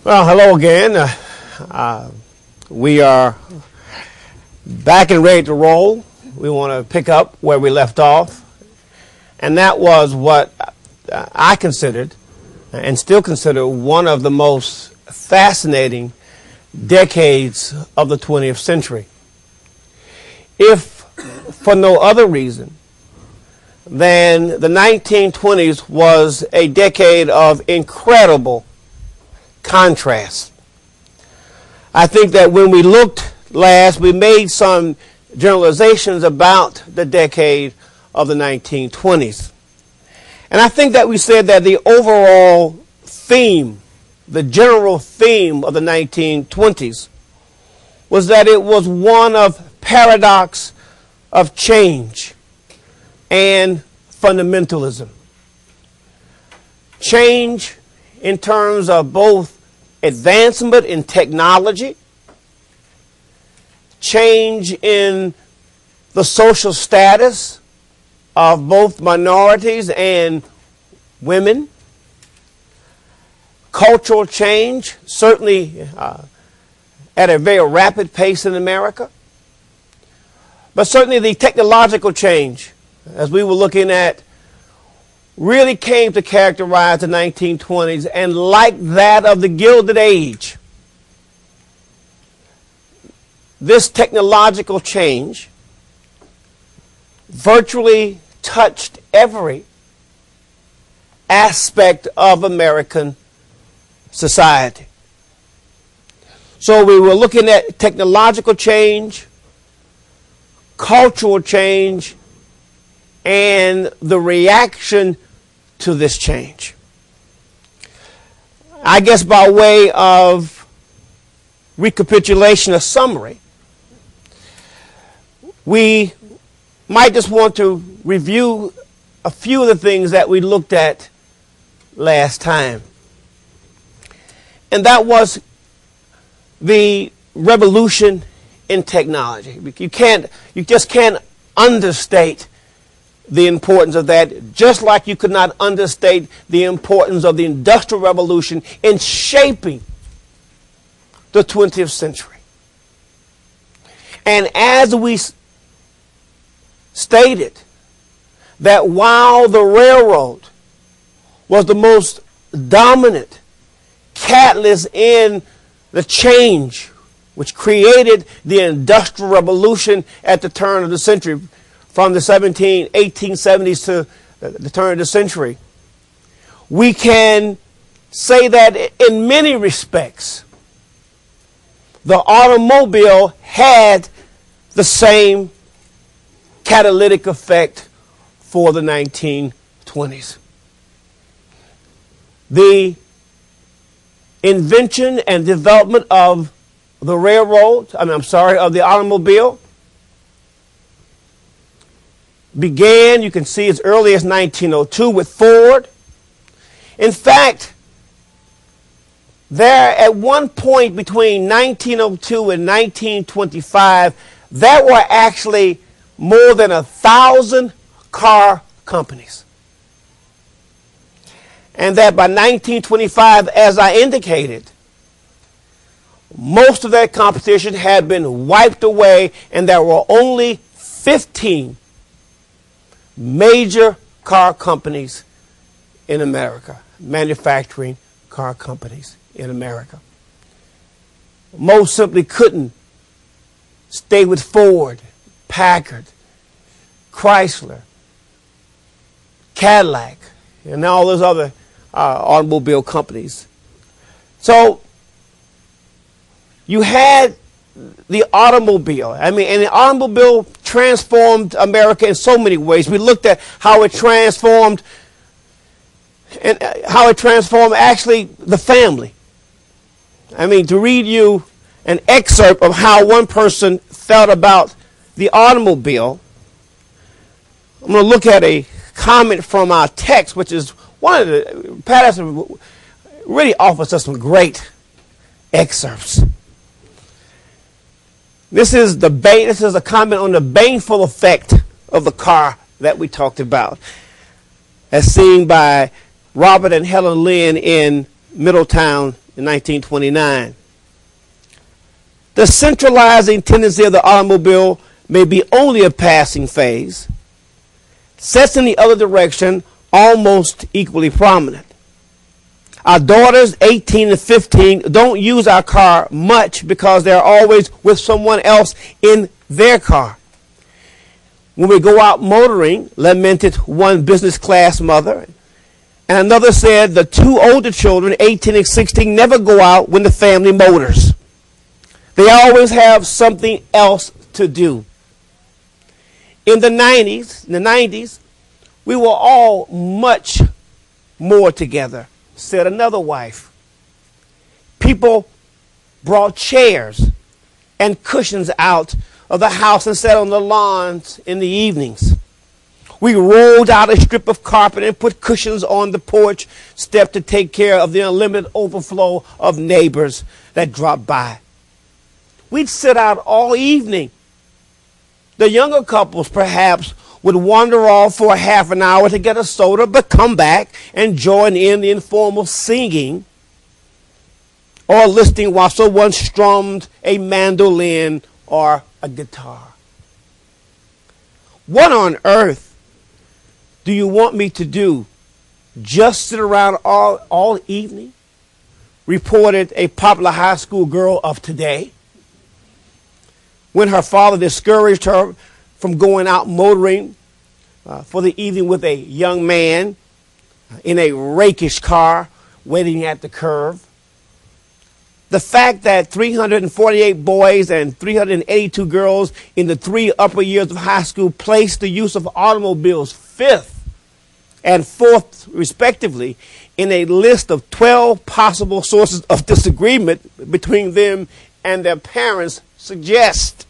Well, hello again. We are back and ready to roll. We want to pick up where we left off. And that was what I considered, and still consider, one of the most fascinating decades of the 20th century. If for no other reason than the 1920s was a decade of incredible contrast. I think that when we looked last, we made some generalizations about the decade of the 1920s. And I think that we said that the overall theme, the general theme of the 1920s was that it was one of paradox, of change, and fundamentalism. Change in terms of both advancement in technology, change in the social status of both minorities and women, cultural change, certainly at a very rapid pace in America, but certainly the technological change, as we were looking at, really came to characterize the 1920s, and like that of the Gilded Age, this technological change virtually touched every aspect of American society. So we were looking at technological change, cultural change, and the reaction to this change. I guess by way of recapitulation or summary, we might just want to review a few of the things that we looked at last time. And that was the revolution in technology. You just can't understate the importance of that, just like you could not understate the importance of the Industrial Revolution in shaping the 20th century. And as we stated that while the railroad was the most dominant catalyst in the change which created the Industrial Revolution at the turn of the century, from the 1870s to the turn of the century, we can say that in many respects, the automobile had the same catalytic effect for the 1920s. The invention and development of the railroad, of the automobile, began, you can see, as early as 1902 with Ford. In fact, there at one point between 1902 and 1925, there were actually more than 1,000 car companies. And that by 1925, as I indicated, most of that competition had been wiped away, and there were only 15 major car companies in America, manufacturing car companies in America. Most simply couldn't stay with Ford, Packard, Chrysler, Cadillac, and all those other automobile companies. So you had the automobile. And the automobile transformed America in so many ways. We looked at how it transformed actually the family. To read you an excerpt of how one person felt about the automobile, I'm going to look at a comment from our text, which is one of the, Patterson really offers us some great excerpts. This is a comment on the baneful effect of the car that we talked about, as seen by Robert and Helen Lynn in Middletown in 1929. The centralizing tendency of the automobile may be only a passing phase. Sets in the other direction almost equally prominent. Our daughters, 18 and 15, don't use our car much because they're always with someone else in their car. When we go out motoring, lamented one business class mother, and another said the two older children, 18 and 16, never go out when the family motors. They always have something else to do. In the 90s, we were all much more together, said another wife. People brought chairs and cushions out of the house and sat on the lawns in the evenings. We rolled out a strip of carpet and put cushions on the porch step to take care of the unlimited overflow of neighbors that dropped by. We'd sit out all evening. The younger couples perhaps would wander off for a half an hour to get a soda, but come back and join in the informal singing or listening while someone strummed a mandolin or a guitar. What on earth do you want me to do? Just sit around all evening? Reported a popular high school girl of today, when her father discouraged her from going out motoring for the evening with a young man in a rakish car waiting at the curve. The fact that 348 boys and 382 girls in the 3 upper years of high school placed the use of automobiles 5th and 4th, respectively, in a list of 12 possible sources of disagreement between them and their parents suggests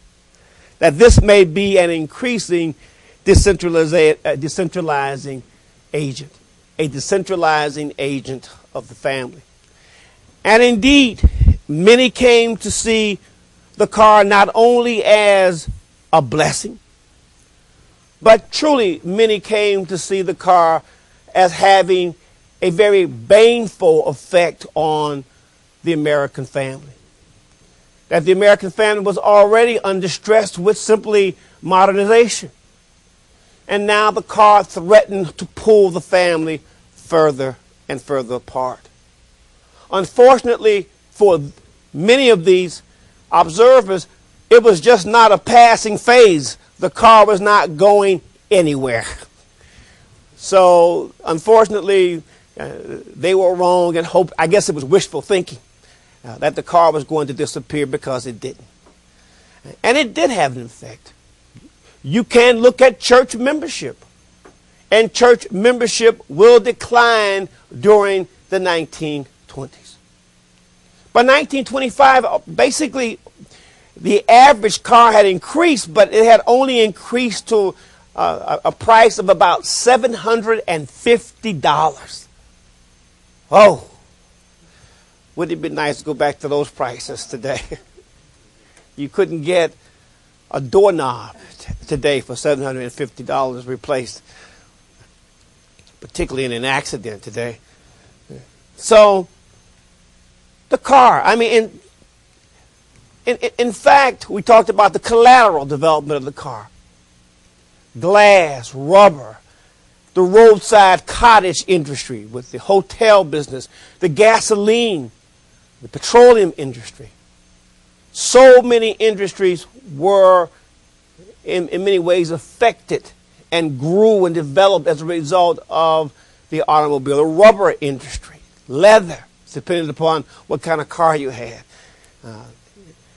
that this may be an increasing decentralizing agent, a decentralizing agent of the family. And indeed, many came to see the car not only as a blessing, but truly many came to see the car as having a very baneful effect on the American family. That the American family was already under stress with simply modernization. And now the car threatened to pull the family further and further apart. Unfortunately, for many of these observers, it was just not a passing phase. The car was not going anywhere. So, unfortunately, they were wrong and hoped, I guess it was wishful thinking, that the car was going to disappear, because it didn't. And it did have an effect. You can look at church membership, and church membership will decline during the 1920s. By 1925, basically, the average car had increased, but it had only increased to a price of about $750. Oh, wouldn't it be nice to go back to those prices today? You couldn't get a doorknob today for $750 replaced, particularly in an accident today. So, the car, I mean, in fact, we talked about the collateral development of the car. Glass, rubber, the roadside cottage industry with the hotel business, the gasoline, the petroleum industry. So many industries were in many ways affected and grew and developed as a result of the automobile. The rubber industry, leather, depending upon what kind of car you had.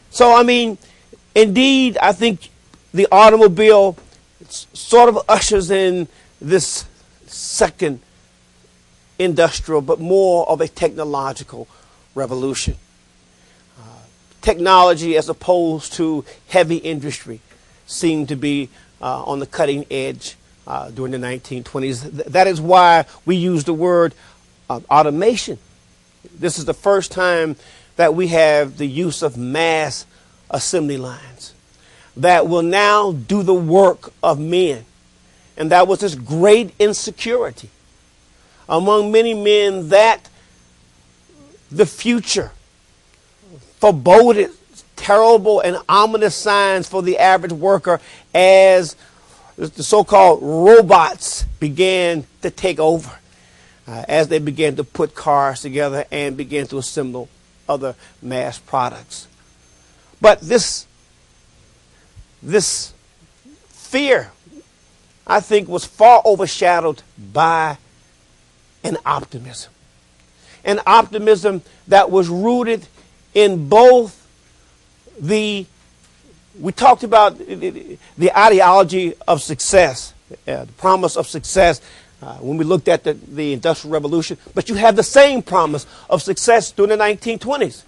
So, I mean, indeed, I think the automobile sort of ushers in this second industrial, but more of a technological revolution. Technology, as opposed to heavy industry, seemed to be on the cutting edge during the 1920s. That is why we use the word automation. This is the first time that we have the use of mass assembly lines that will now do the work of men. And that was this great insecurity among many men, that the future foreboded terrible and ominous signs for the average worker as the so-called robots began to take over, as they began to put cars together and began to assemble other mass products. But this fear, I think, was far overshadowed by an optimism. An optimism that was rooted in both we talked about the ideology of success, the promise of success when we looked at the Industrial Revolution, but you have the same promise of success during the 1920s,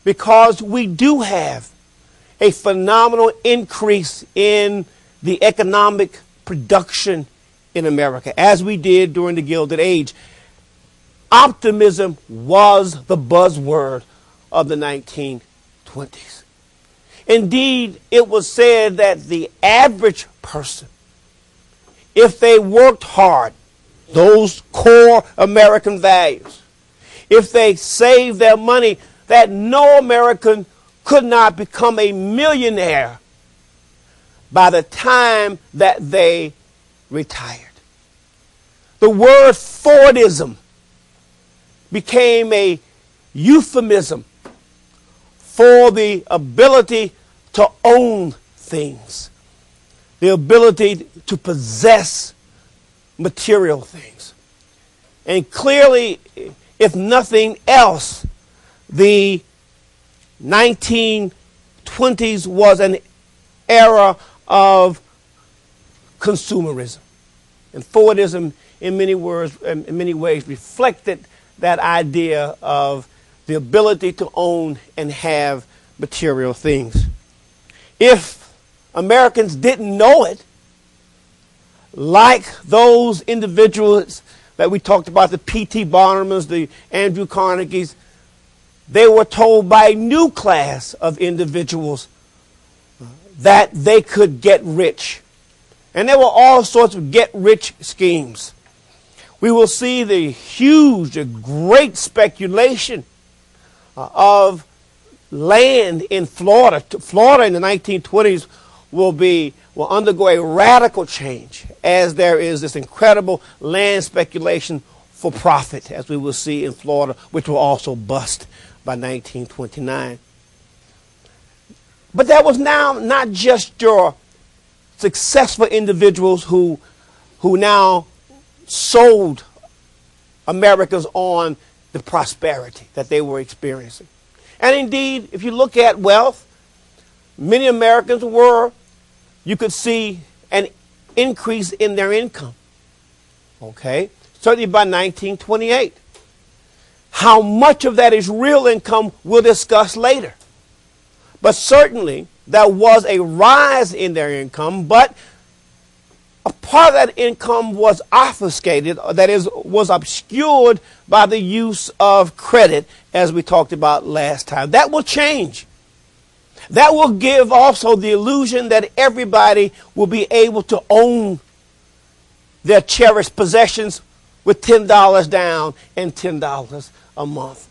because we do have a phenomenal increase in the economic production in America, as we did during the Gilded Age. Optimism was the buzzword of the 1920s. Indeed, it was said that the average person, if they worked hard, those core American values, if they saved their money, that no American could not become a millionaire by the time that they retired. The word Fordism became a euphemism for the ability to own things, the ability to possess material things. And clearly, if nothing else, the 1920s was an era of consumerism. And Fordism, in many ways, reflected that idea of the ability to own and have material things. If Americans didn't know it, like those individuals that we talked about, the P.T. Barnum's, the Andrew Carnegie's, they were told by a new class of individuals that they could get rich. And there were all sorts of get-rich schemes. We will see the huge, great speculation of land in Florida. Florida in the 1920s will undergo a radical change as there is this incredible land speculation for profit, as we will see in Florida, which will also bust by 1929. But that was now not just your successful individuals who now sold Americans on the prosperity that they were experiencing. And indeed, if you look at wealth, many Americans you could see an increase in their income. Okay? Certainly by 1928. How much of that is real income we'll discuss later. But certainly there was a rise in their income, but a part of that income was obfuscated, that is, was obscured by the use of credit, as we talked about last time. That will change. That will give also the illusion that everybody will be able to own their cherished possessions with $10 down and $10 a month.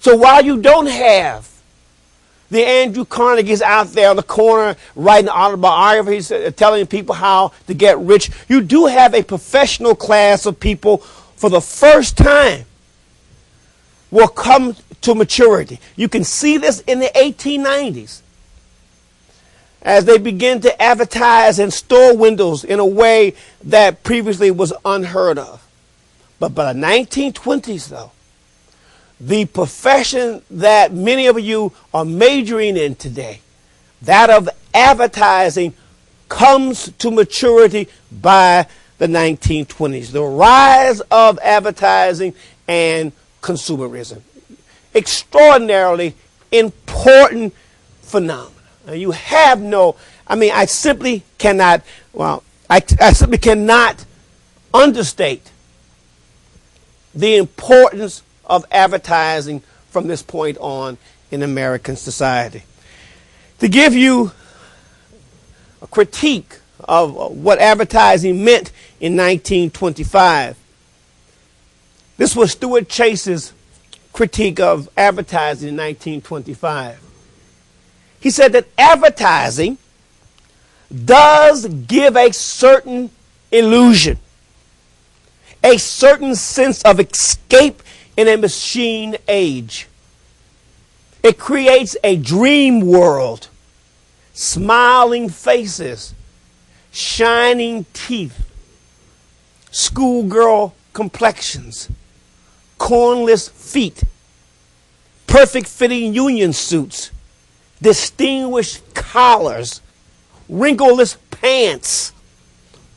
So while you don't have the Andrew Carnegie's out there on the corner writing autobiographies, telling people how to get rich, you do have a professional class of people for the first time will come to maturity. You can see this in the 1890s as they begin to advertise in store windows in a way that previously was unheard of. But by the 1920s, though, the profession that many of you are majoring in today, that of advertising, comes to maturity by the 1920s. The rise of advertising and consumerism. Extraordinarily important phenomena. You have I simply cannot understate the importance of advertising from this point on in American society. To give you a critique of what advertising meant in 1925, this was Stuart Chase's critique of advertising in 1925. He said that advertising does give a certain illusion, a certain sense of escape in a machine age. It creates a dream world, smiling faces, shining teeth, schoolgirl complexions, cornless feet, perfect fitting union suits, distinguished collars, wrinkleless pants,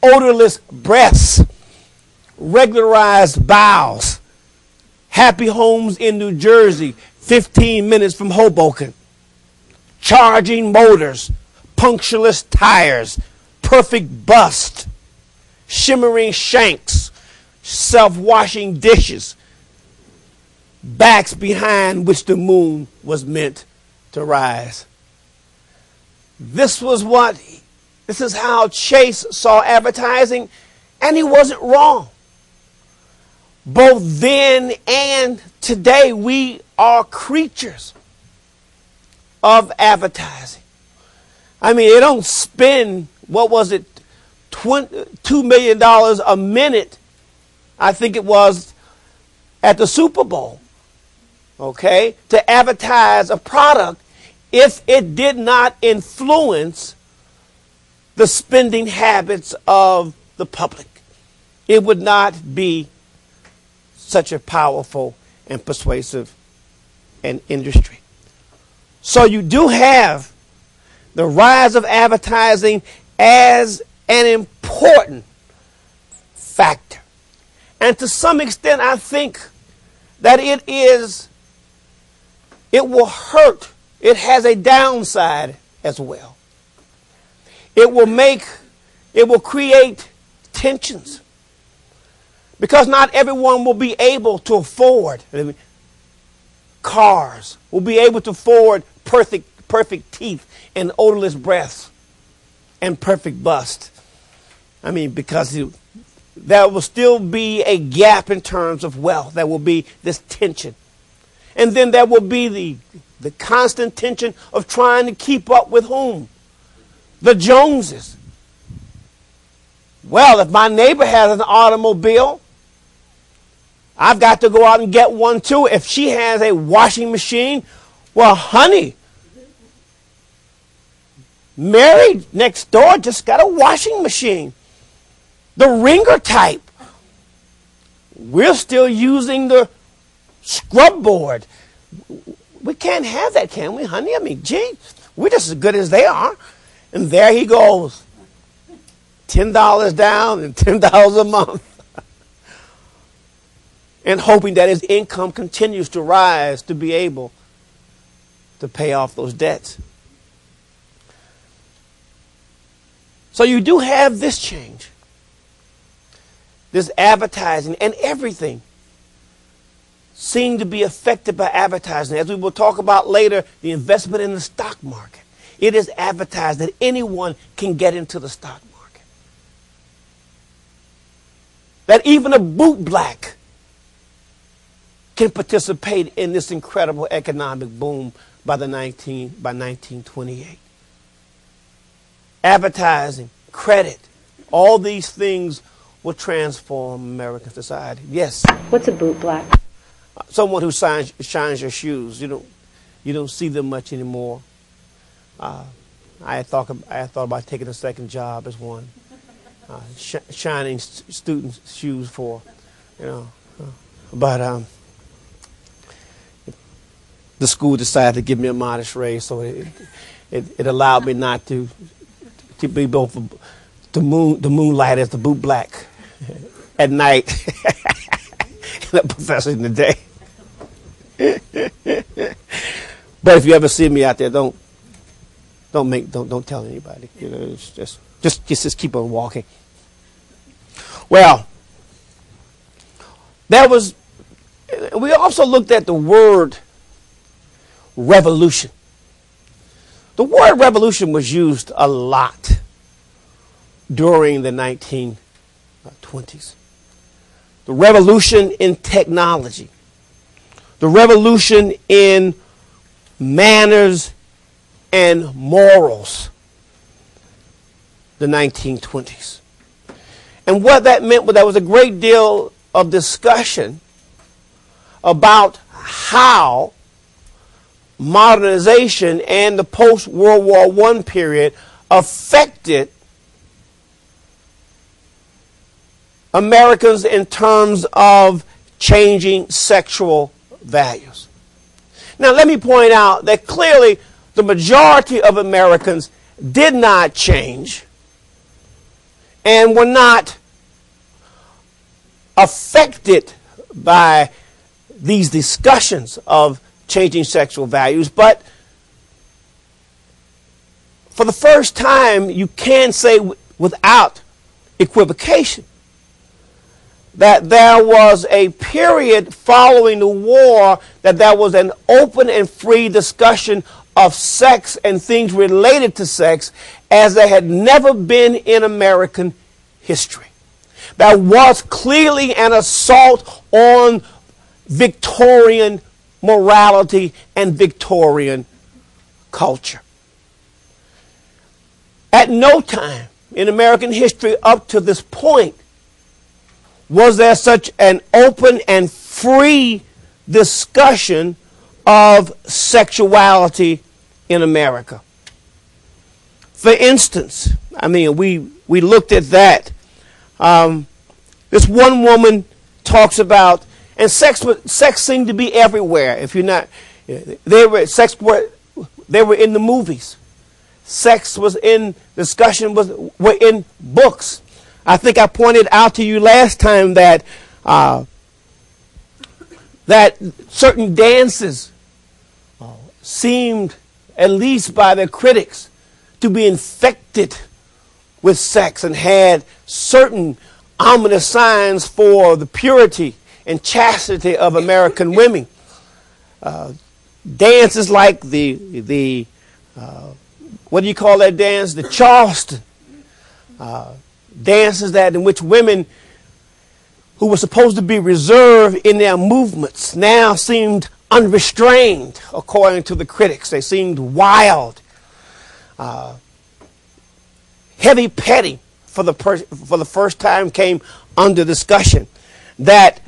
odorless breaths, regularized bowels, happy homes in New Jersey, 15 minutes from Hoboken, charging motors, punctureless tires, perfect bust, shimmering shanks, self-washing dishes, backs behind which the moon was meant to rise. This is how Chase saw advertising, and he wasn't wrong. Both then and today, we are creatures of advertising. I mean, they don't spend, $2 million a minute, I think it was, at the Super Bowl, okay, to advertise a product if it did not influence the spending habits of the public. It would not be such a powerful and persuasive an industry. So you do have the rise of advertising as an important factor. And to some extent, I think that it will hurt. It has a downside as well. It will create tensions. Because not everyone will be able to afford cars, will be able to afford perfect teeth and odorless breaths and perfect bust. I mean, because there will still be a gap in terms of wealth. There will be this tension. And then there will be the constant tension of trying to keep up with whom? the Joneses. Well, if my neighbor has an automobile, I've got to go out and get one too. If she has a washing machine, well, honey, Mary next door just got a washing machine. The ringer type. We're still using the scrub board. We can't have that, can we, honey? I mean, gee, we're just as good as they are. And there he goes. $10 down and $10 a month. And hoping that his income continues to rise to be able to pay off those debts. So you do have this change. This advertising and everything seem to be affected by advertising. As we will talk about later, the investment in the stock market. It is advertised that anyone can get into the stock market. That even a bootblack can participate in this incredible economic boom by 1928. Advertising, credit, all these things will transform American society. Yes. What's a bootblack? Someone who shines your shoes. You don't see them much anymore. I had thought about taking a second job as one, shining students' shoes for, but the school decided to give me a modest raise, so it allowed me not to be both the moonlight as the bootblack at night and the professor in the day. But if you ever see me out there, don't tell anybody. It's just keep on walking. Well, we also looked at the word revolution. The word revolution was used a lot during the 1920s. The revolution in technology. The revolution in manners and morals. The 1920s. And what that meant was there was a great deal of discussion about how modernization and the post-World War I period affected Americans in terms of changing sexual values. Now, let me point out that clearly the majority of Americans did not change and were not affected by these discussions of changing sexual values, but for the first time, you can say without equivocation that there was a period following the war that there was an open and free discussion of sex and things related to sex as there had never been in American history. There was clearly an assault on Victorian morality and Victorian culture. At no time in American history up to this point was there such an open and free discussion of sexuality in America. For instance, we looked at that. This one woman talks about, and sex seemed to be everywhere. If you're not, they were in the movies. Sex was in discussion, were in books. I think I pointed out to you last time that that certain dances seemed, at least by their critics, to be infected with sex and had certain ominous signs for the purity and chastity of American women. Dances like the what do you call that dance? The Charleston. Dances in which women who were supposed to be reserved in their movements now seemed unrestrained, according to the critics. They seemed wild. heavy petting for the first time came under discussion. That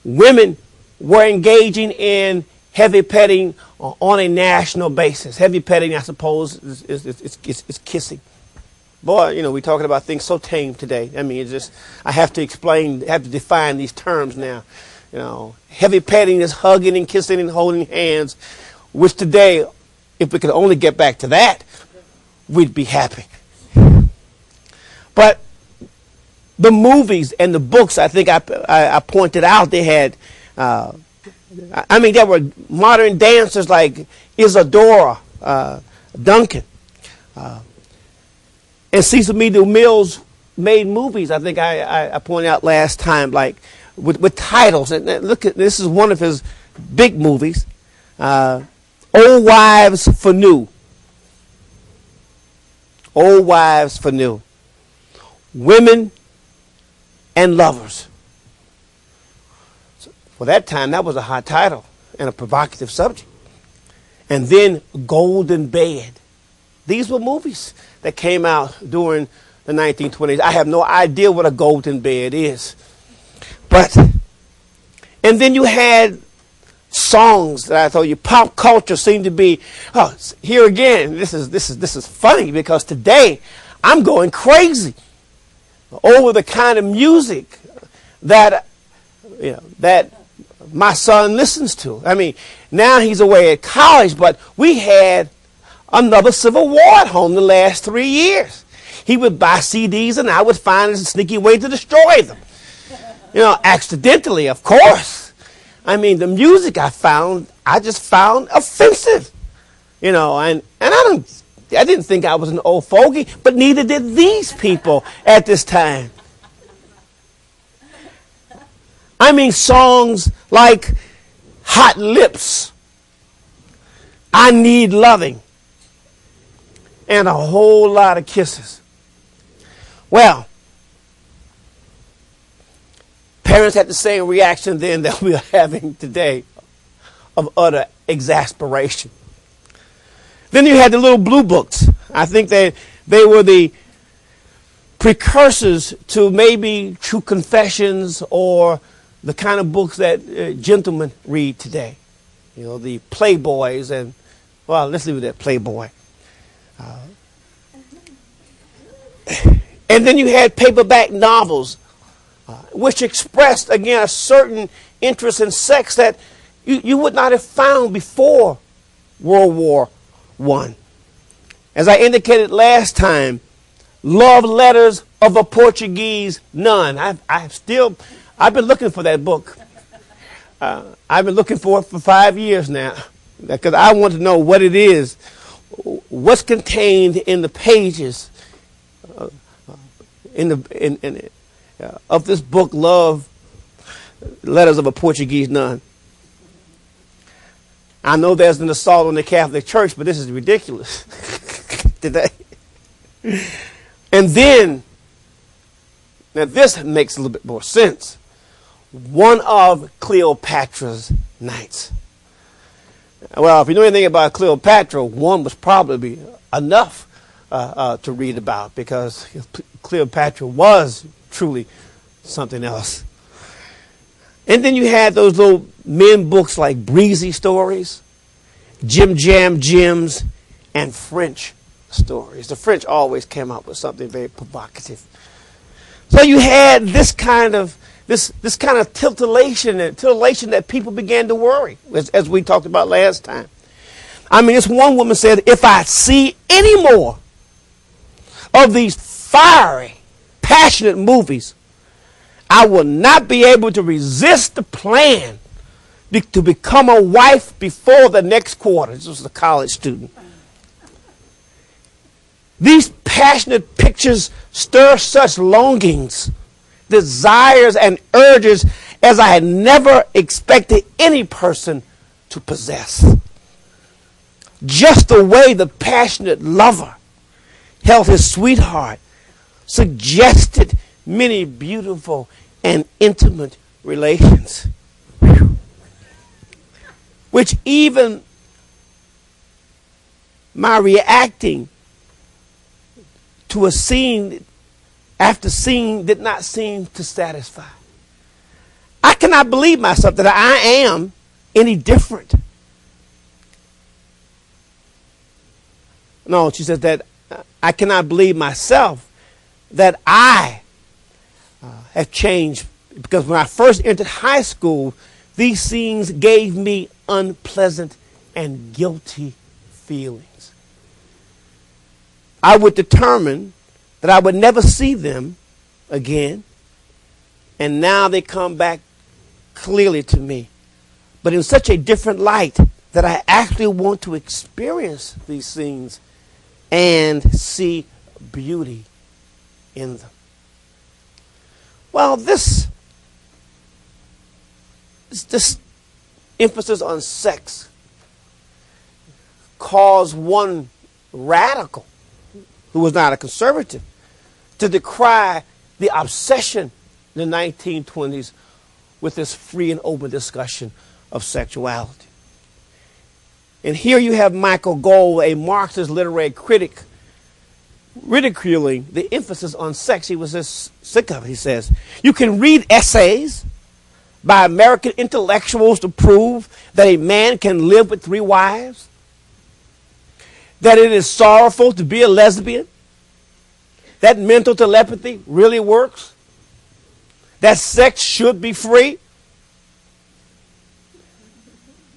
women were engaging in heavy petting on a national basis. Heavy petting, I suppose, is kissing. Boy, you know, we're talking about things so tame today. I mean, it's just, I have to define these terms now. You know, heavy petting is hugging and kissing and holding hands, which today, if we could only get back to that, we'd be happy. But the movies and the books, I think I pointed out, they had, there were modern dancers like Isadora Duncan. And Cecil B. DeMille's made movies, I think I pointed out last time, like with titles. And look at this is one of his big movies, Old Wives for New. Old Wives for New. Women and Lovers. So for that time, that was a hot title and a provocative subject. And then Golden Bed. These were movies that came out during the 1920s. I have no idea what a golden bed is. But, and then you had songs that I told you, pop culture seemed to be, here again, this is funny because today I'm going crazy over the kind of music that, that my son listens to. I mean, now he's away at college, but we had another Civil War at home the last 3 years. He would buy CDs and I would find a sneaky way to destroy them. Accidentally, of course. I mean, the music I just found offensive. And I didn't think I was an old fogey, but neither did these people at this time. I mean, songs like Hot Lips, I Need Loving, and a whole lot of kisses. Well, parents had the same reaction then that we are having today of utter exasperation. Then you had the little blue books. I think they were the precursors to maybe True Confessions or the kind of books that gentlemen read today. The Playboys and, well, let's leave it at Playboy. And then you had paperback novels, which expressed, again, a certain interest in sex that you would not have found before World War I. As I indicated last time, Love Letters of a Portuguese Nun. I've been looking for that book. I've been looking for it for 5 years now because I want to know what it is, what's contained in the pages of this book, Love Letters of a Portuguese Nun. I know there's an assault on the Catholic Church, but this is ridiculous today. And then, now this makes a little bit more sense. One of Cleopatra's Nights. Well, if you know anything about Cleopatra, one was probably enough to read about because Cleopatra was truly something else. And then you had those little men books like Breezy Stories, Jim Jam Jims, and French stories. The French always came out with something very provocative. So you had this kind of titillation that people began to worry, as we talked about last time. I mean, this one woman said, if I see any more of these fiery, passionate movies, I will not be able to resist the plan to become a wife before the next quarter. This was a college student. These passionate pictures stir such longings, desires, and urges as I had never expected any person to possess. Just the way the passionate lover held his sweetheart suggested many beautiful and intimate relations, which even my reacting to a scene after scene did not seem to satisfy. I cannot believe myself that I am any different. No, she says that I cannot believe myself that I have changed, because when I first entered high school, these scenes gave me unpleasant and guilty feelings. I would determine that I would never see them again, and now they come back clearly to me, but in such a different light that I actually want to experience these scenes and see beauty in them. Well, this emphasis on sex caused one radical, who was not a conservative, to decry the obsession in the 1920s with this free and open discussion of sexuality. And here you have Michael Gold, a Marxist literary critic, ridiculing the emphasis on sex. He was just sick of it. He says, you can read essays by American intellectuals to prove that a man can live with 3 wives, that it is sorrowful to be a lesbian, that mental telepathy really works, that sex should be free,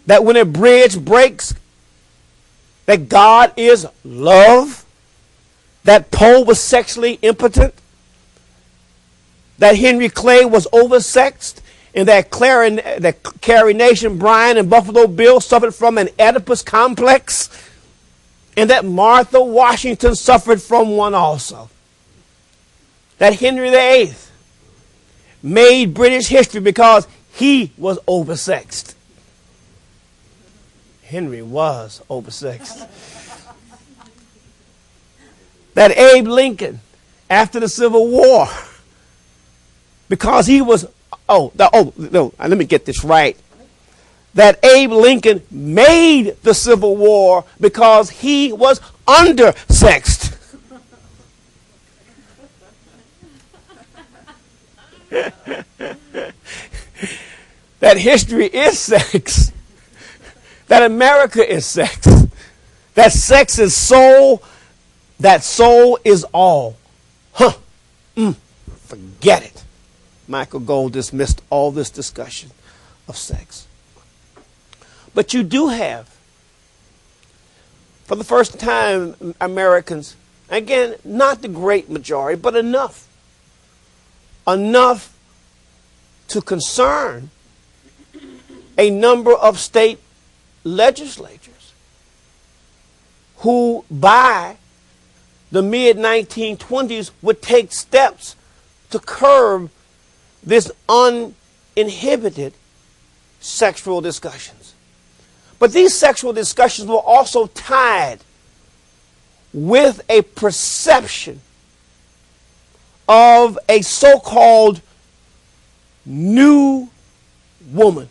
that when a bridge breaks, that God is love, that Poe was sexually impotent, that Henry Clay was oversexed, and that Carrie Nation Bryan and Buffalo Bill suffered from an Oedipus complex, and that Martha Washington suffered from one also. That Henry VIII made British history because he was oversexed. Henry was oversexed. That Abe Lincoln, after the Civil War, because he was, let me get this right. That Abe Lincoln made the Civil War because he was undersexed. That history is sex. That America is sex. That sex is soul. That soul is all. Forget it. Michael Gold dismissed all this discussion of sex. But you do have, for the first time, Americans, again, not the great majority, but enough to concern a number of state legislatures who, by the mid-1920s, would take steps to curb this uninhibited sexual discussions. But these sexual discussions were also tied with a perception of a so-called new woman.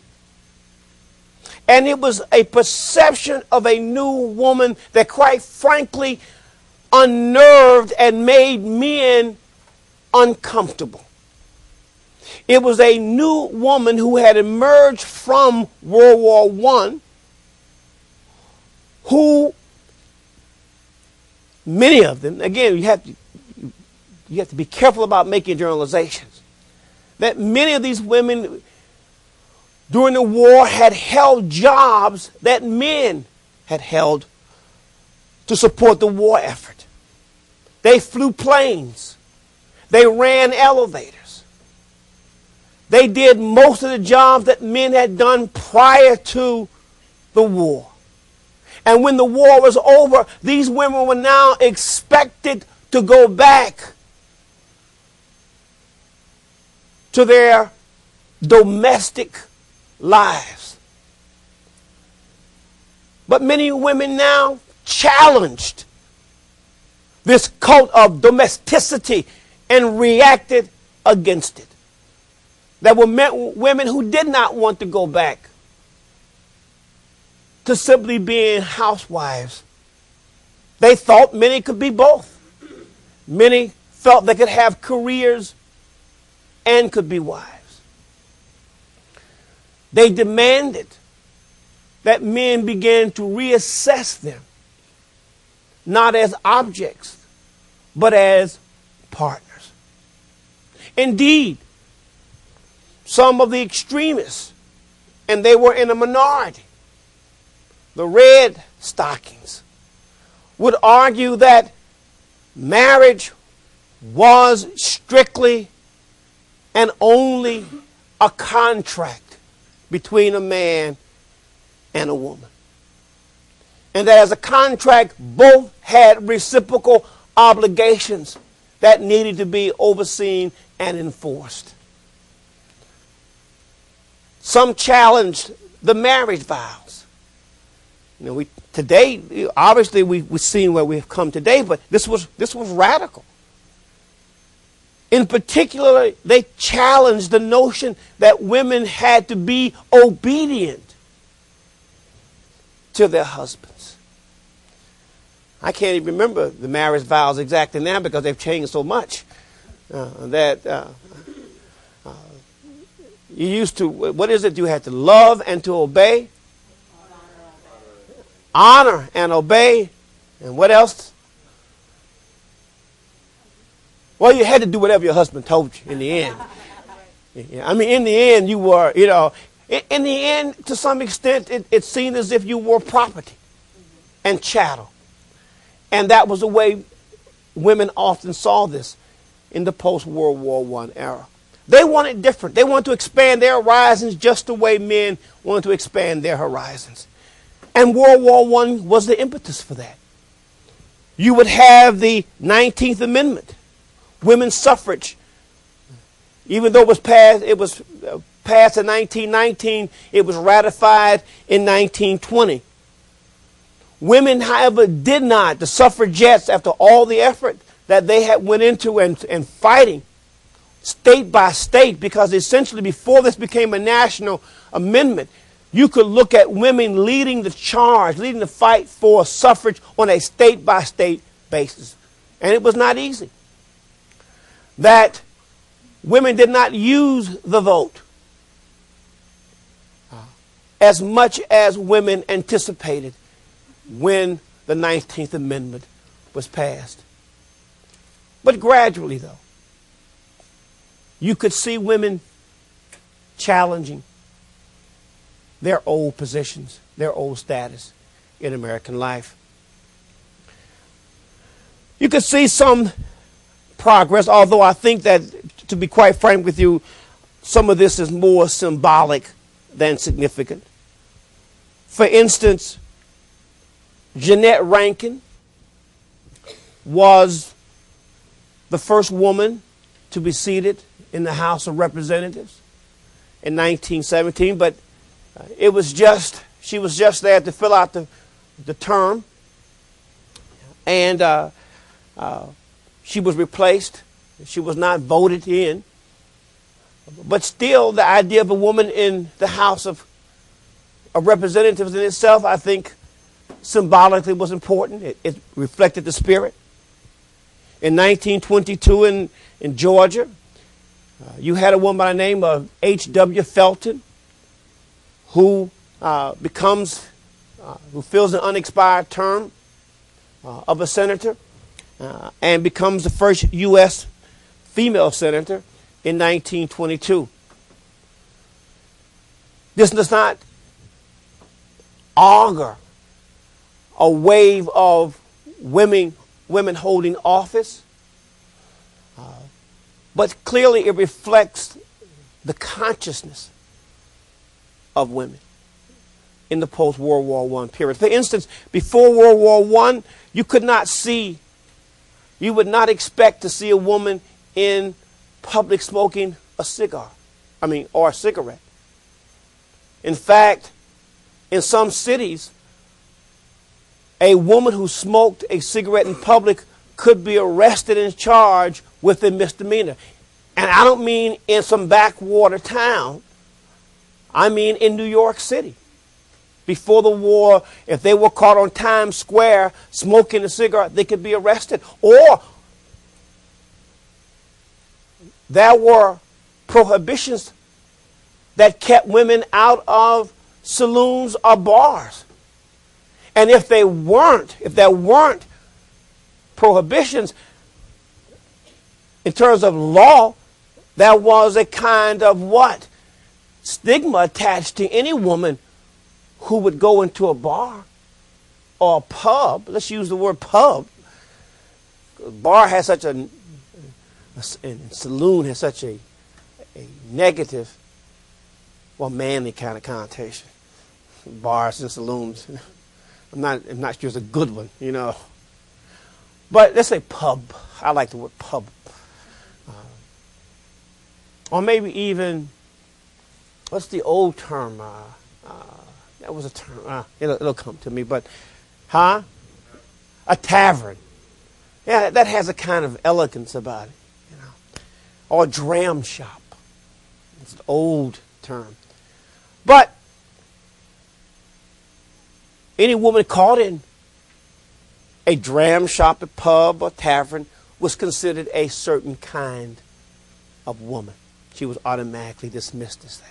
And it was a perception of a new woman that, quite frankly, unnerved and made men uncomfortable. It was a new woman who had emerged from World War I, who, many of them, again, you have to be careful about making generalizations, that many of these women during the war had held jobs that men had held to support the war effort. They flew planes. They ran elevators. They did most of the jobs that men had done prior to the war. And when the war was over, these women were now expected to go back to their domestic lives. But many women now challenged this cult of domesticity and reacted against it. There were women who did not want to go back to simply being housewives. They thought many could be both. Many felt they could have careers and could be wives. They demanded that men begin to reassess them, not as objects, but as partners. Indeed, some of the extremists, and they were in a minority, the red stockings, would argue that marriage was strictly and only a contract between a man and a woman. And that as a contract, both had reciprocal obligations that needed to be overseen and enforced. Some challenged the marriage vows. You know, today, obviously, we've seen where we've come today, but this was radical. In particular, they challenged the notion that women had to be obedient to their husbands. I can't even remember the marriage vows exactly now because they've changed so much you used to, what is it? You had to love and to obey. Honor and obey. And what else? Well, you had to do whatever your husband told you in the end. I mean, in the end, you were, you know, in the end, to some extent, it seemed as if you were property and chattel. And that was the way women often saw this in the post-World War I era. They wanted different. They wanted to expand their horizons just the way men wanted to expand their horizons. And World War I was the impetus for that. You would have the 19th Amendment, women's suffrage. Even though it was passed in 1919, it was ratified in 1920. Women, however, did not, the suffragettes, after all the effort that they had went into and fighting, state by state, because essentially before this became a national amendment, you could look at women leading the charge, leading the fight for suffrage on a state by state basis. And it was not easy. That women did not use the vote as much as women anticipated when the 19th Amendment was passed. But gradually, though, you could see women challenging their old positions, their old status in American life. You could see some progress, although I think that, to be quite frank with you, some of this is more symbolic than significant. For instance, Jeanette Rankin was the first woman to be seated in the House of Representatives in 1917, but she was just there to fill out the term, and she was replaced. She was not voted in, but still the idea of a woman in the House of Representatives in itself, I think, symbolically was important. It reflected the spirit. In 1922 in Georgia, you had a woman by the name of H.W. Felton who fills an unexpired term of a senator and becomes the first U.S. female senator in 1922. This does not augur a wave of women holding office, but clearly it reflects the consciousness of women in the post-World War I period. For instance, before World War I, you would not expect to see a woman in public smoking a cigar, or a cigarette. In fact, in some cities, a woman who smoked a cigarette in public could be arrested and charged with a misdemeanor. And I don't mean in some backwater town. I mean in New York City. Before the war, if they were caught on Times Square smoking a cigarette, they could be arrested. Or there were prohibitions that kept women out of saloons or bars. And if there weren't prohibitions in terms of law, there was a kind of what? Stigma attached to any woman who would go into a bar or a pub. Let's use the word pub. Bar has such and saloon has such a negative, well, manly kind of connotation. Bars and saloons. I'm not sure it's a good one, you know. But let's say pub. I like the word pub. Or maybe even, what's the old term? That was a term. It'll come to me. But, a tavern. Yeah, that has a kind of elegance about it, you know. Or a dram shop. It's an old term. But any woman caught in a dram shop, a pub, or tavern was considered a certain kind of woman. She was automatically dismissed as that.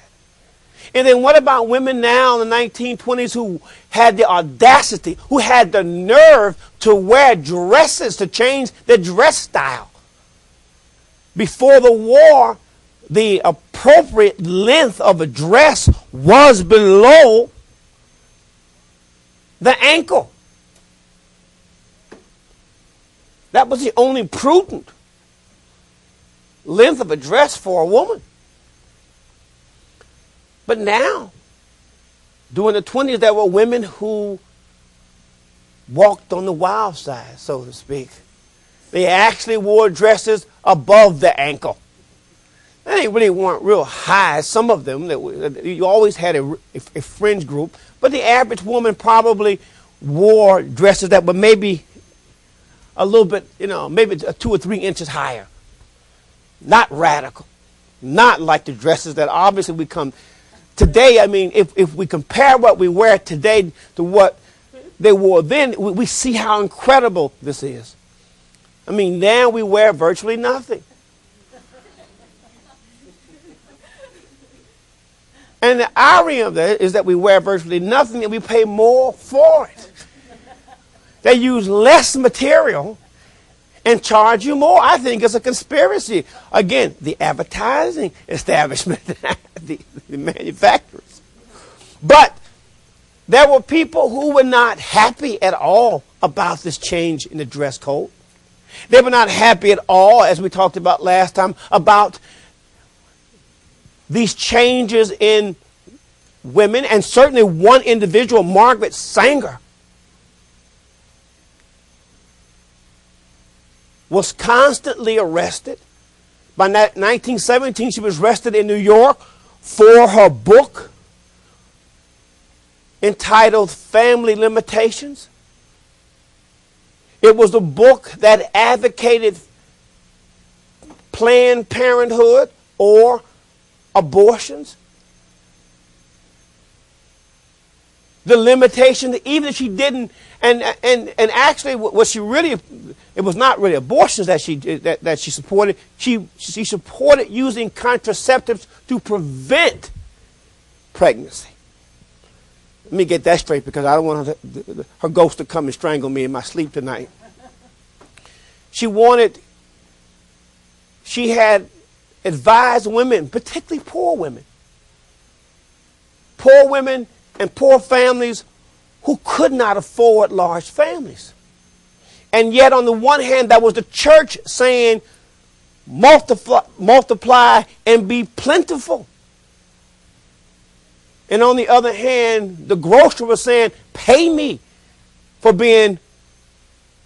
And then what about women now in the 1920s who had the audacity, who had the nerve to wear dresses, to change their dress style? Before the war, the appropriate length of a dress was below the ankle. That was the only prudent length of a dress for a woman. But now, during the 20s, there were women who walked on the wild side, so to speak. They actually wore dresses above the ankle. They really weren't real high. Some of them, you always had a fringe group, but the average woman probably wore dresses that were maybe a little bit, maybe 2 or 3 inches higher. Not radical. Not like the dresses that obviously we come today. I mean, if we compare what we wear today to what they wore then, we see how incredible this is. I mean, now we wear virtually nothing. And the irony of that is that we wear virtually nothing and we pay more for it. They use less material and charge you more. I think it's a conspiracy. Again, the advertising establishment, the manufacturers. But there were people who were not happy at all about this change in the dress code. They were not happy at all, as we talked about last time, about these changes in women. And certainly one individual, Margaret Sanger, was constantly arrested. By 1917, she was arrested in New York for her book entitled Family Limitations. It was a book that advocated Planned Parenthood or abortions. The limitation, even if she didn't, and actually, what she really, it was not really abortions that she supported. She supported using contraceptives to prevent pregnancy. Let me get that straight because I don't want her ghost to come and strangle me in my sleep tonight. She had advised women, particularly poor women and poor families who could not afford large families. And yet, on the one hand, that was the church saying, multiply and be plentiful. And on the other hand, the grocer was saying, pay me for being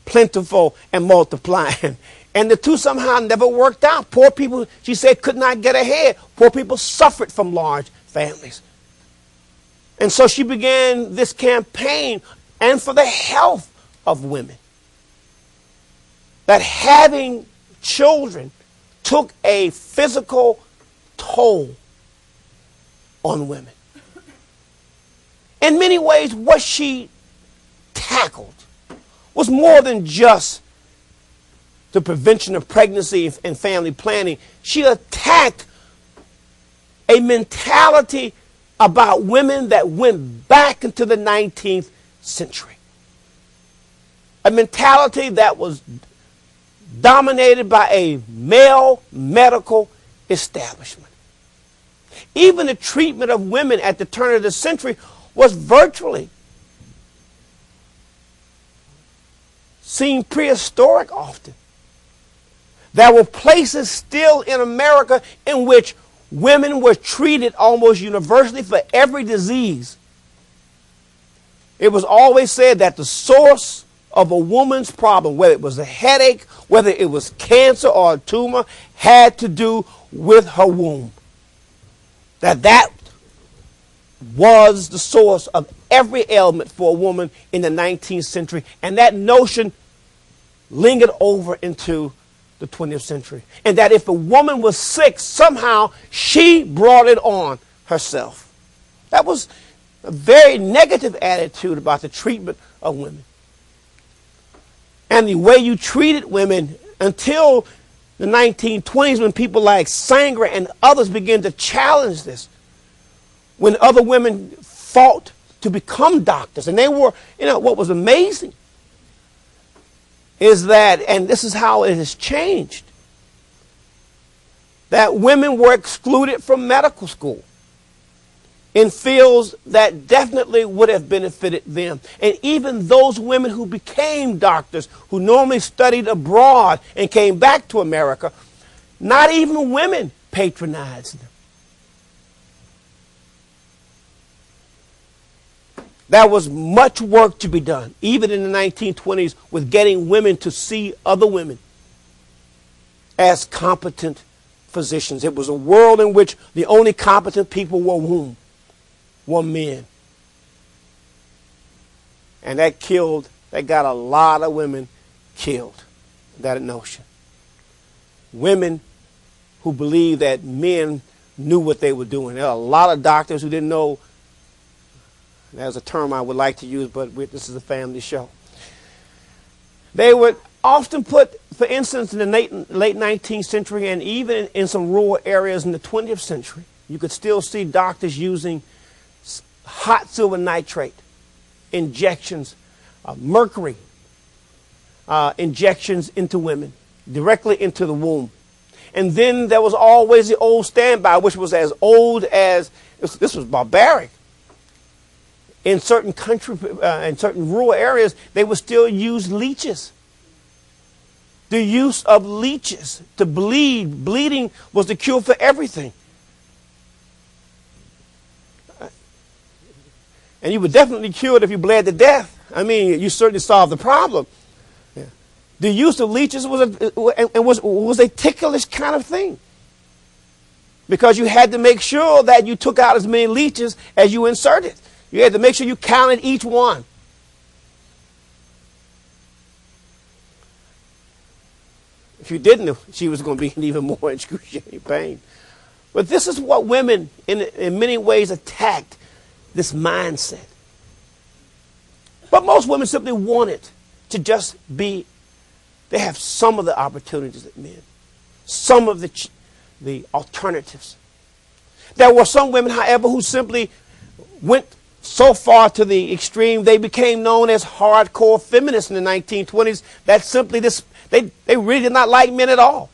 plentiful and multiplying. And the two somehow never worked out. Poor people, she said, could not get ahead. Poor people suffered from large families. And so she began this campaign, and for the health of women, that having children took a physical toll on women. In many ways, what she tackled was more than just the prevention of pregnancy and family planning. She attacked a mentality about women that went back into the 19th century. A mentality that was dominated by a male medical establishment. Even the treatment of women at the turn of the century was virtually seemed prehistoric often. There were places still in America in which women were treated almost universally for every disease. It was always said that the source of a woman's problem, whether it was a headache, whether it was cancer or a tumor, had to do with her womb. That was the source of every ailment for a woman in the 19th century, and that notion lingered over into the 20th century. And that if a woman was sick, somehow she brought it on herself. That was a very negative attitude about the treatment of women. And the way you treated women until the 1920s, when people like Sanger and others began to challenge this, when other women fought to become doctors. And they were, what was amazing is that, and this is how it has changed, that women were excluded from medical school in fields that definitely would have benefited them. And even those women who became doctors, who normally studied abroad and came back to America, not even women patronized them. There was much work to be done, even in the 1920s, with getting women to see other women as competent physicians. It was a world in which the only competent people were men. And that got a lot of women killed, that notion. Women who believed that men knew what they were doing. There are a lot of doctors who didn't know. There's a term I would like to use, but this is a family show. They would often put, for instance, in the late 19th century and even in some rural areas in the 20th century, you could still see doctors using hot silver nitrate injections, mercury injections into women, directly into the womb. And then there was always the old standby, which was as old as, this was barbaric. In certain in certain rural areas, they would still use leeches. The use of leeches to bleed. Bleeding was the cure for everything. And you were definitely cured if you bled to death. I mean, you certainly solved the problem. Yeah. The use of leeches was a ticklish kind of thing. Because you had to make sure that you took out as many leeches as you inserted. You had to make sure you counted each one. If you didn't, she was going to be in even more excruciating pain. But this is what women, in many ways, attacked this mindset. But most women simply wanted to just be, they have some of the opportunities that men, some of the alternatives. There were some women, however, who simply went so far to the extreme, they became known as hardcore feminists in the 1920s. That simply, they really did not like men at all.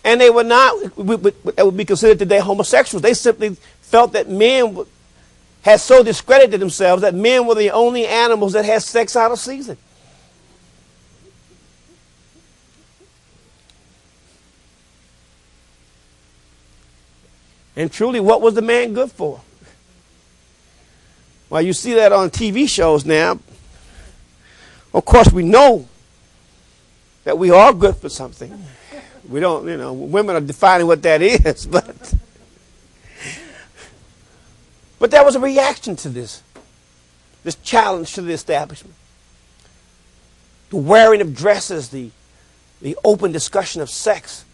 And they were not, that would be considered today homosexuals. They simply felt that men had so discredited themselves that men were the only animals that had sex out of season. And truly, what was the man good for? Well, you see that on TV shows now. Of course, we know that we are good for something. We don't, women are defining what that is, but there was a reaction to this challenge to the establishment. The wearing of dresses, the open discussion of sex,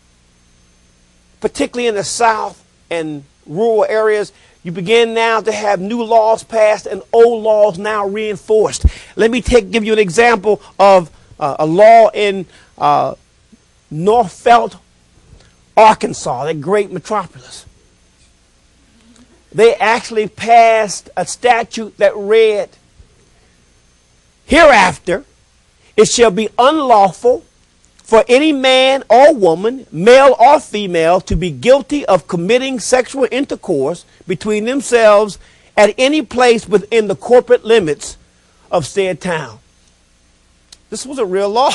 particularly in the South and rural areas. You begin now to have new laws passed and old laws now reinforced. Let me give you an example of a law in Norfolk, Arkansas, that great metropolis. They actually passed a statute that read, "Hereafter it shall be unlawful for any man or woman, male or female, to be guilty of committing sexual intercourse between themselves at any place within the corporate limits of said town." This was a real law.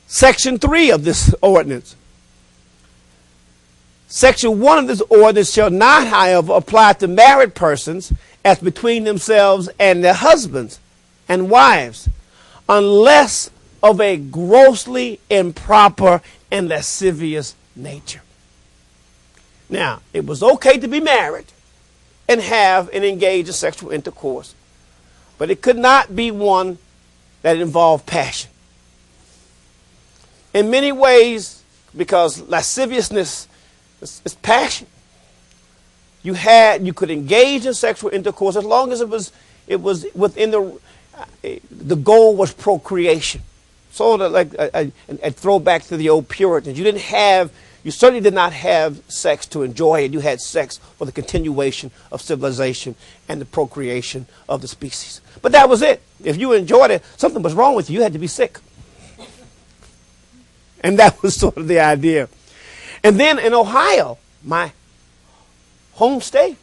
Section 3 of this ordinance. Section 1 of this ordinance shall not, however, apply to married persons as between themselves and their husbands and wives, unless of a grossly improper and lascivious nature. Now, it was okay to be married and have and engage in sexual intercourse, but it could not be one that involved passion. In many ways, because lasciviousness is passion. You could engage in sexual intercourse as long as it was within the goal was procreation. Sort of like a throwback to the old Puritans. You certainly did not have sex to enjoy it. You had sex for the continuation of civilization and the procreation of the species. But that was it. If you enjoyed it, something was wrong with you. You had to be sick. And that was sort of the idea. And then in Ohio, my home state,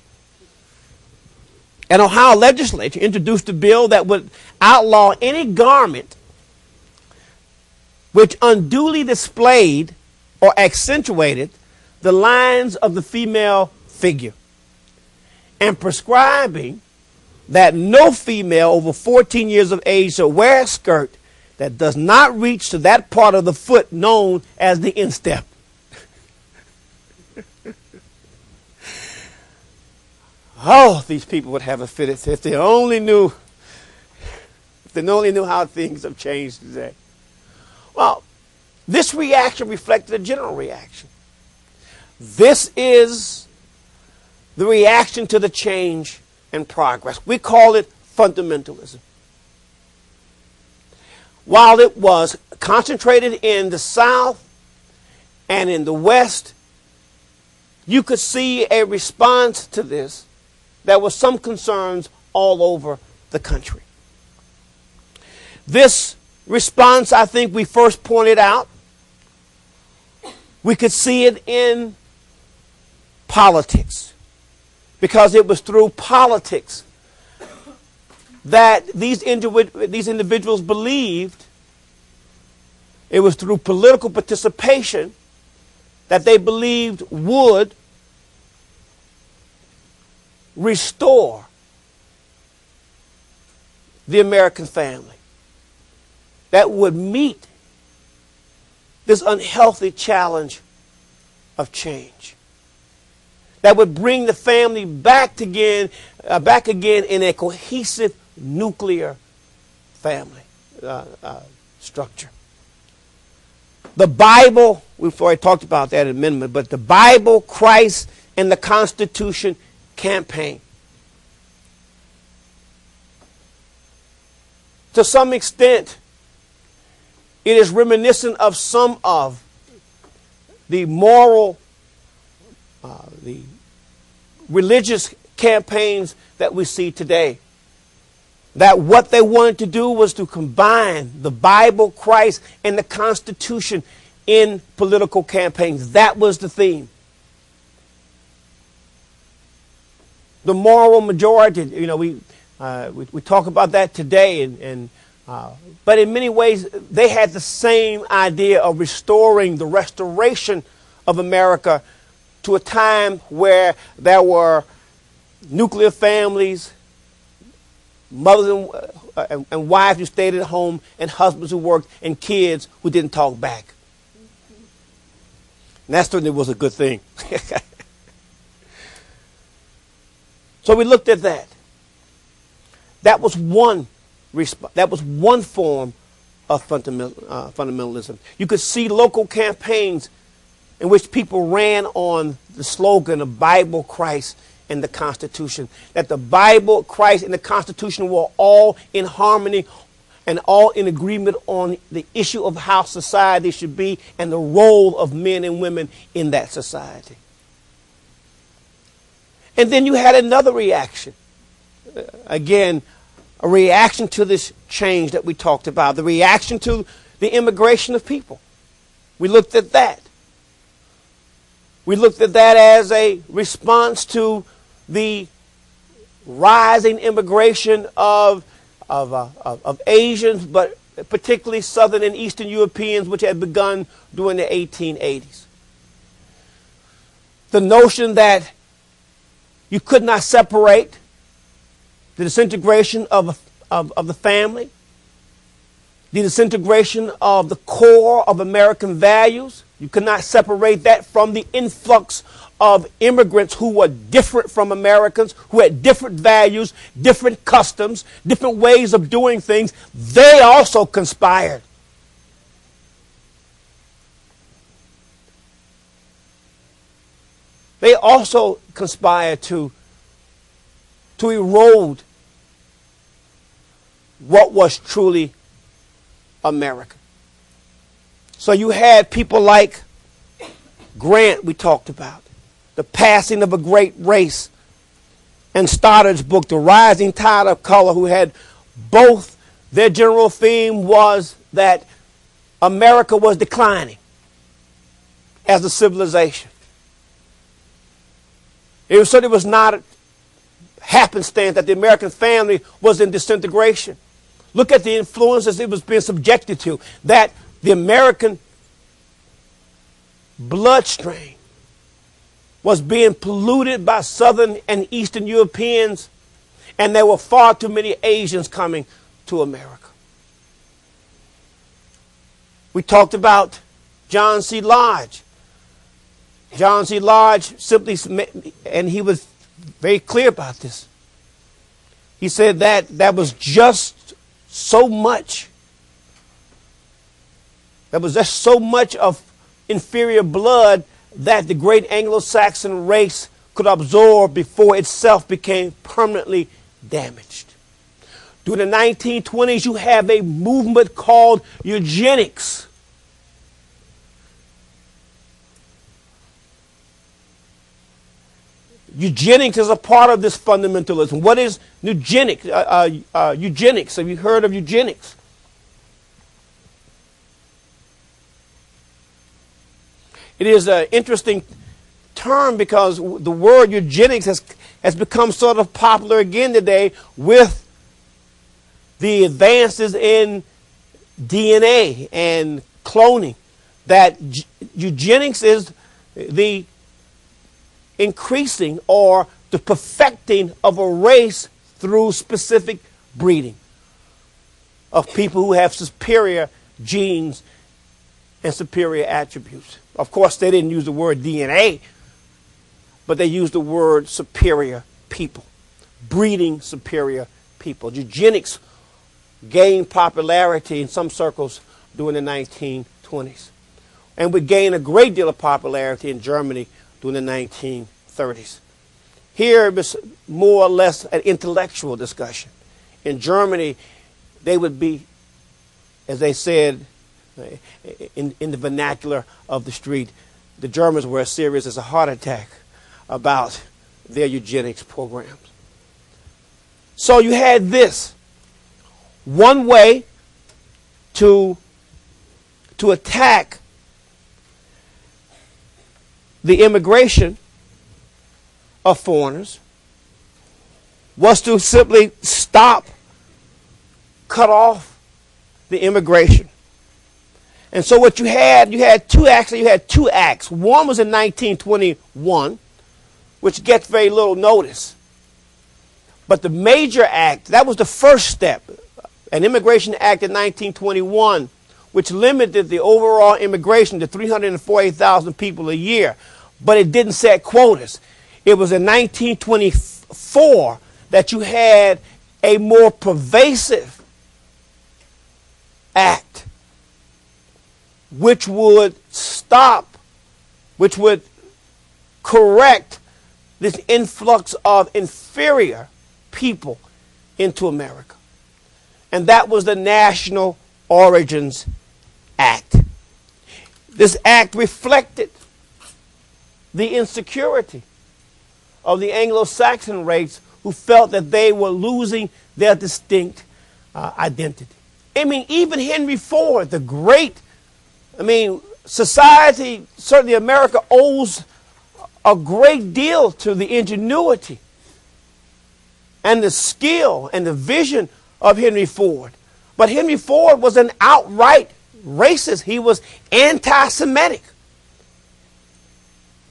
an Ohio legislature introduced a bill that would outlaw any garment which unduly displayed or accentuated the lines of the female figure, and prescribing that no female over 14 years of age shall wear a skirt that does not reach to that part of the foot known as the instep. Oh, these people would have a fit if they only knew how things have changed today. Well, this reaction reflected a general reaction. This is the reaction to the change and progress. We call it fundamentalism. While it was concentrated in the South and in the West, you could see a response to this. There were some concerns all over the country. This response, I think we first pointed out, we could see it in politics, because it was through politics that these individuals believed, it was through political participation that they believed would restore the American family, that would meet this unhealthy challenge of change, that would bring the family back again in a cohesive nuclear family structure. The Bible, we've already talked about that amendment, but the Bible, Christ, and the Constitution campaign, to some extent, it is reminiscent of some of the moral, the religious campaigns that we see today. That what they wanted to do was to combine the Bible, Christ, and the Constitution in political campaigns. That was the theme. The moral majority, we talk about that today, but in many ways they had the same idea of restoring the restoration of America to a time where there were nuclear families, mothers and wives who stayed at home, and husbands who worked, and kids who didn't talk back. And that certainly was a good thing. So we looked at that. That was one form of fundamentalism. You could see local campaigns in which people ran on the slogan of Bible, Christ, and the Constitution. That the Bible, Christ, and the Constitution were all in harmony and all in agreement on the issue of how society should be and the role of men and women in that society. And then you had another reaction. Again, a reaction to this change that we talked about, the reaction to the immigration of people. We looked at that. We looked at that as a response to the rising immigration of Asians, but particularly Southern and Eastern Europeans, which had begun during the 1880s. The notion that you could not separate the disintegration of the family, the disintegration of the core of American values. You could not separate that from the influx of immigrants who were different from Americans, who had different values, different customs, different ways of doing things. They also conspired. They also conspired to erode what was truly American. So you had people like Grant, we talked about, The Passing of a Great Race, and Stoddard's book, The Rising Tide of Color, who had both. Their general theme was that America was declining as a civilization. It certainly was not happenstance that the American family was in disintegration. Look at the influences it was being subjected to, that the American bloodstream was being polluted by Southern and Eastern Europeans, and there were far too many Asians coming to America. We talked about John C. Lodge. John C. Lodge simply, and he was very clear about this. He said that was just so much. There was just so much of inferior blood that the great Anglo-Saxon race could absorb before itself became permanently damaged. During the 1920s, you have a movement called eugenics. Eugenics is a part of this fundamentalism. What is eugenics? Eugenics. Have you heard of eugenics? It is an interesting term because the word eugenics has become sort of popular again today with the advances in DNA and cloning. That eugenics is the increasing or the perfecting of a race through specific breeding of people who have superior genes and superior attributes. Of course, they didn't use the word DNA, but they used the word superior people, breeding superior people. Eugenics gained popularity in some circles during the 1920s, and would gain a great deal of popularity in Germany during the 1930s. Here it was more or less an intellectual discussion. In Germany, they would be, as they said in the vernacular of the street, the Germans were as serious as a heart attack about their eugenics programs. So you had this. One way to attack the immigration of foreigners was to simply cut off the immigration. And so what you had two acts. One was in 1921, which gets very little notice. But the major act, that was the first step, an immigration act in 1921, which limited the overall immigration to 340,000 people a year. But it didn't set quotas. It was in 1924 that you had a more pervasive act which would correct this influx of inferior people into America. and that was the National Origins Act. This act reflected the insecurity of the Anglo-Saxon race who felt that they were losing their distinct identity. I mean, even Henry Ford, the great, society, certainly America, owes a great deal to the ingenuity and the skill and the vision of Henry Ford. But Henry Ford was an outright racist. He was anti-Semitic.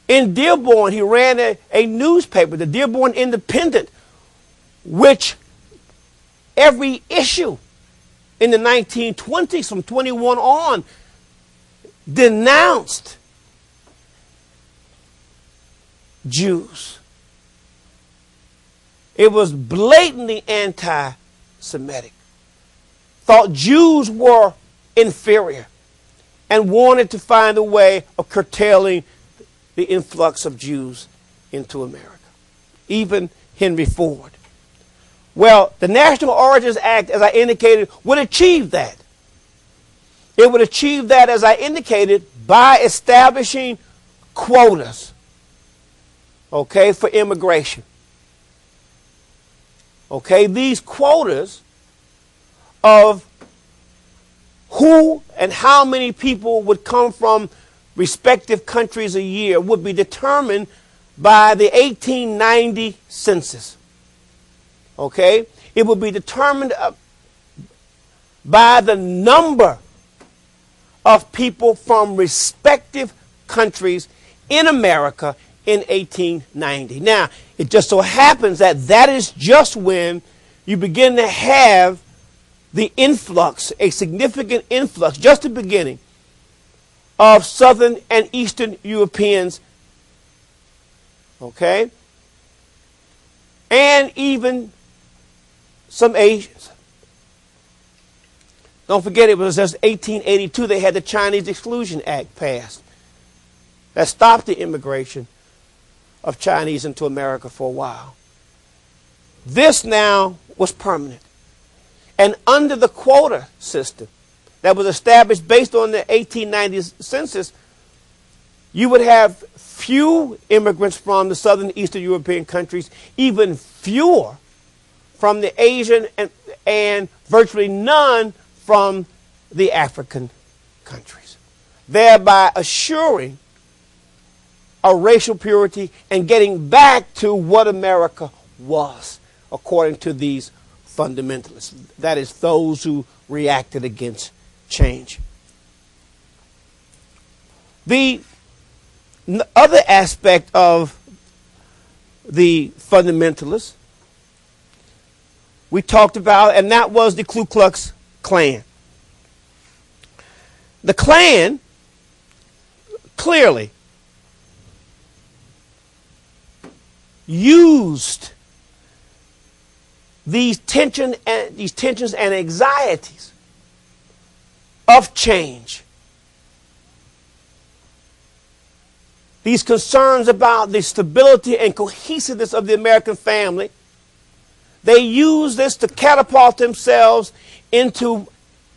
In Dearborn, he ran a newspaper, the Dearborn Independent, which every issue in the 1920s, from 21 on, denounced Jews. It was blatantly anti-Semitic. Thought Jews were inferior and wanted to find a way of curtailing the influx of Jews into America. Even Henry Ford. Well, the National Origins Act, as I indicated, would achieve that. It would achieve that, as I indicated, by establishing quotas, okay, for immigration. Okay, these quotas of who and how many people would come from respective countries a year would be determined by the 1890 census. Okay? It would be determined by the number of people from respective countries in America in 1890. Now, it just so happens that that is just when you begin to have the influx, a significant influx, just the beginning, of Southern and Eastern Europeans, okay, and even some Asians. Don't forget, it was just 1882 they had the Chinese Exclusion Act passed that stopped the immigration of Chinese into America for a while. This now was permanent. And under the quota system that was established based on the 1890 census, you would have few immigrants from the Southern and Eastern European countries, even fewer from the Asian, and virtually none from the African countries, thereby assuring a racial purity and getting back to what America was, according to these fundamentalists. That is, those who reacted against change. The other aspect of the fundamentalists we talked about, and that was the Ku Klux Klan. The Klan clearly used these tensions and anxieties of change, these concerns about the stability and cohesiveness of the American family. They used this to catapult themselves into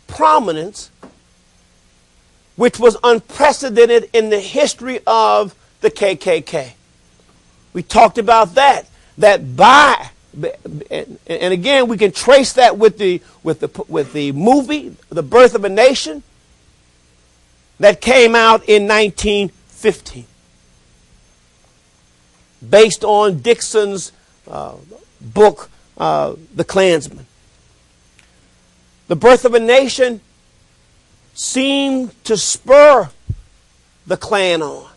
prominence, which was unprecedented in the history of the KKK. We talked about that by, and again, we can trace that with the movie, The Birth of a Nation, that came out in 1915, based on Dixon's book, The Klansman. The Birth of a Nation seemed to spur the Klan on.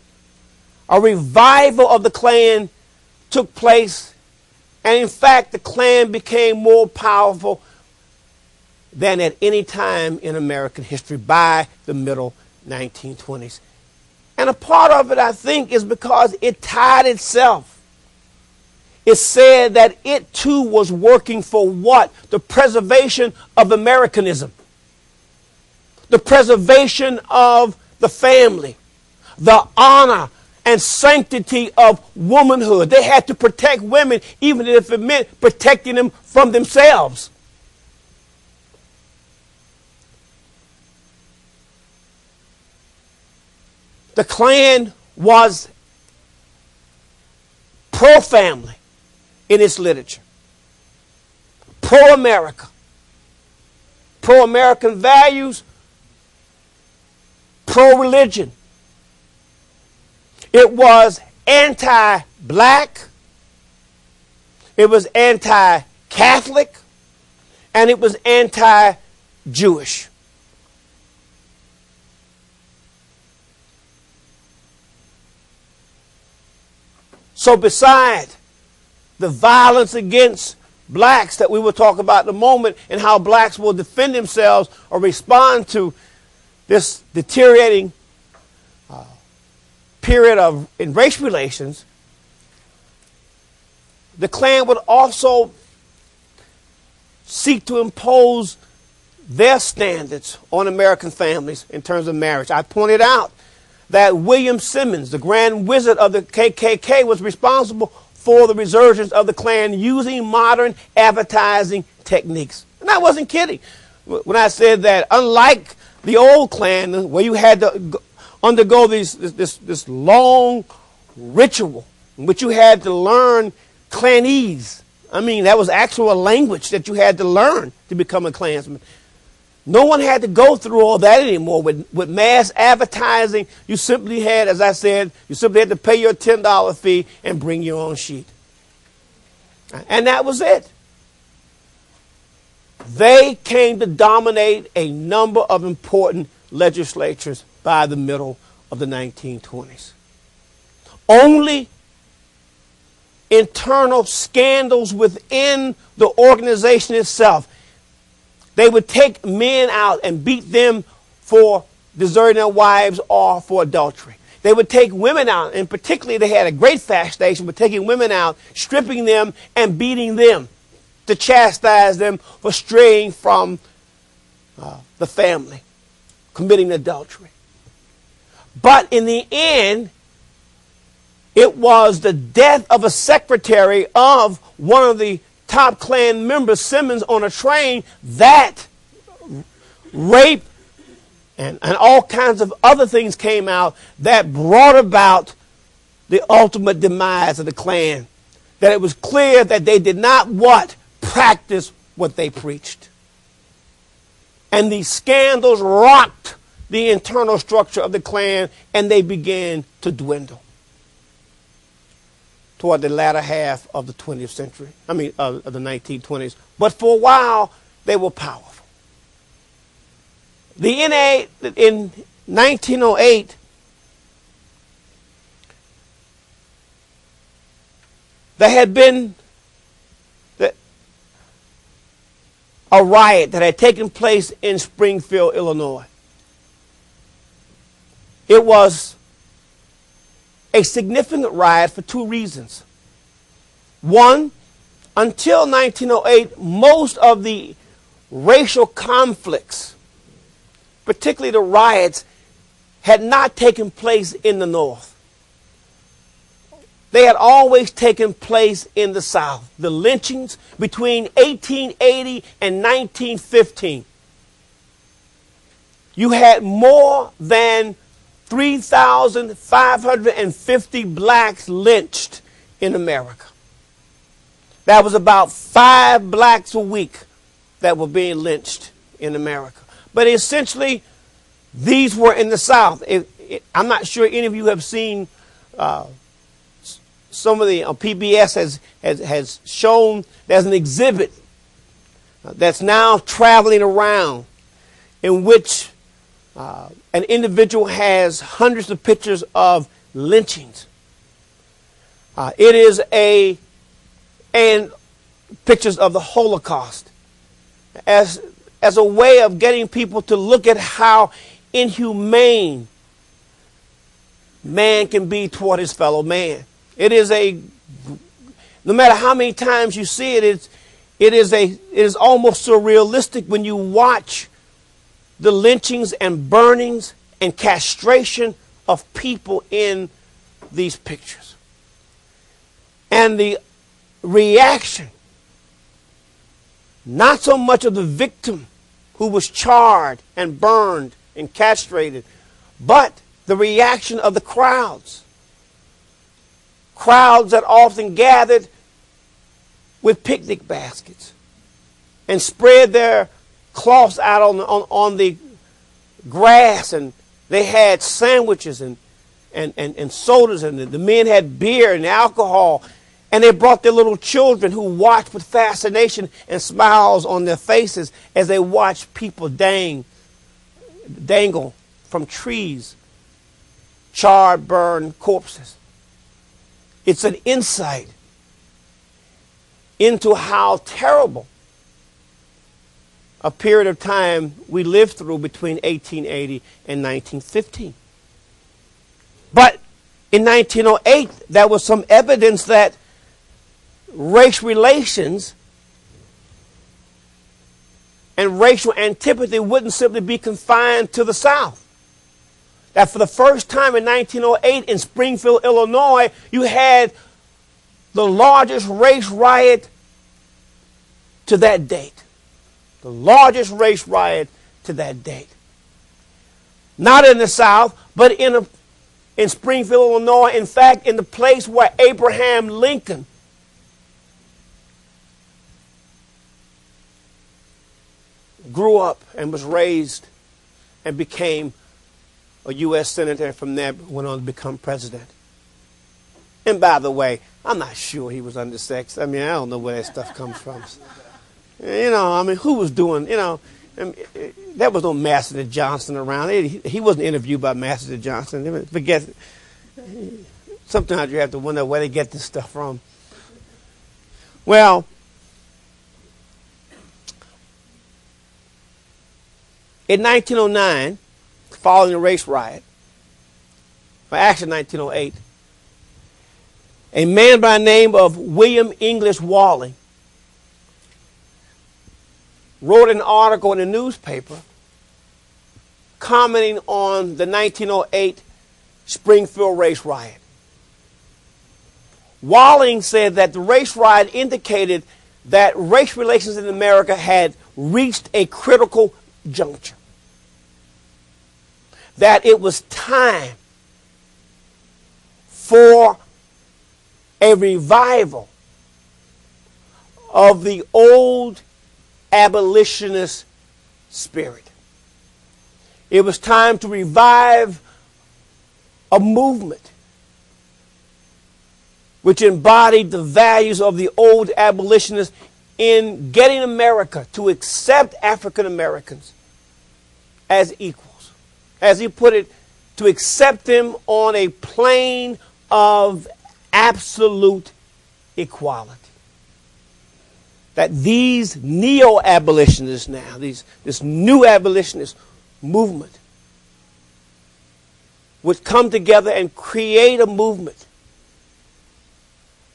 A revival of the Klan took place, and in fact, the Klan became more powerful than at any time in American history by the middle 1920s. And a part of it, I think, is because it tied itself. It said that it too was working for what? The preservation of Americanism, the preservation of the family, the honor and sanctity of womanhood. They had to protect women, even if it meant protecting them from themselves. The Klan was pro-family in its literature, pro-America, pro-American values, pro-religion. It was anti-black, it was anti-Catholic, and it was anti-Jewish. So beside the violence against blacks that we will talk about in a moment, and how blacks will defend themselves or respond to this deteriorating period in race relations, the Klan would also seek to impose their standards on American families in terms of marriage. I pointed out that William Simmons, the Grand Wizard of the KKK, was responsible for the resurgence of the Klan using modern advertising techniques. And I wasn't kidding when I said that, unlike the old Klan, where you had to undergo this long ritual in which you had to learn Klanese. I mean, that was actual language that you had to learn to become a Klansman. No one had to go through all that anymore. With mass advertising, you simply had, as I said, you simply had to pay your $10 fee and bring your own sheet. And that was it. They came to dominate a number of important legislatures by the middle of the 1920s. Only internal scandals within the organization itself. They would take men out and beat them for deserting their wives or for adultery. They would take women out, and particularly they had a great fascination with taking women out, stripping them, and beating them to chastise them for straying from the family, committing adultery. But in the end, it was the death of a secretary of one of the top Klan members, Simmons, on a train, that rape and all kinds of other things came out that brought about the ultimate demise of the Klan. That it was clear that they did not practice what they preached. And these scandals rocked the internal structure of the Klan, and they began to dwindle toward the latter half of the 20th century, of the 1920s. But for a while, they were powerful. The NA, in 1908, there had been a riot that had taken place in Springfield, Illinois. It was a significant riot for two reasons. One, until 1908, most of the racial conflicts, particularly the riots, had not taken place in the North. They had always taken place in the South. The lynchings between 1880 and 1915. You had more than 3,550 blacks lynched in America. That was about 5 blacks a week that were being lynched in America. But essentially, these were in the South. I'm not sure any of you have seen some of the PBS has shown there's an exhibit that's now traveling around in which an individual has hundreds of pictures of lynchings. It is and pictures of the Holocaust as a way of getting people to look at how inhumane man can be toward his fellow man. It is no matter how many times you see it, it is almost surrealistic when you watch the lynchings and burnings and castration of people in these pictures. And the reaction, not so much of the victim who was charred and burned and castrated, but the reaction of the crowds. Crowds that often gathered with picnic baskets and spread their cloths out on the grass, and they had sandwiches and sodas, and the men had beer and alcohol, and they brought their little children who watched with fascination and smiles on their faces as they watched people dangle from trees, charred, burned corpses. It's an insight into how terrible a period of time we lived through between 1880 and 1915. But in 1908, there was some evidence that race relations and racial antipathy wouldn't simply be confined to the South. That for the first time in 1908 in Springfield, Illinois, you had the largest race riot to that date. The largest race riot to that date. Not in the South, but in Springfield, Illinois. In fact, in the place where Abraham Lincoln grew up and was raised and became a U.S. senator, and from there went on to become president. And by the way, I'm not sure he was undersexed. I mean, I don't know where that stuff comes from. You know, I mean, who was doing, you know, there was no Master Johnson around. He wasn't interviewed by Master Johnson. Forget, sometimes you have to wonder where they get this stuff from. Well, in 1909, following the race riot, or actually 1908, a man by the name of William English Walling wrote an article in a newspaper commenting on the 1908 Springfield race riot. Walling said that the race riot indicated that race relations in America had reached a critical juncture. That it was time for a revival of the old abolitionist spirit. It was time to revive a movement which embodied the values of the old abolitionists in getting America to accept African Americans as equals. As he put it, to accept them on a plane of absolute equality. That these neo-abolitionists now, this new abolitionist movement, would come together and create a movement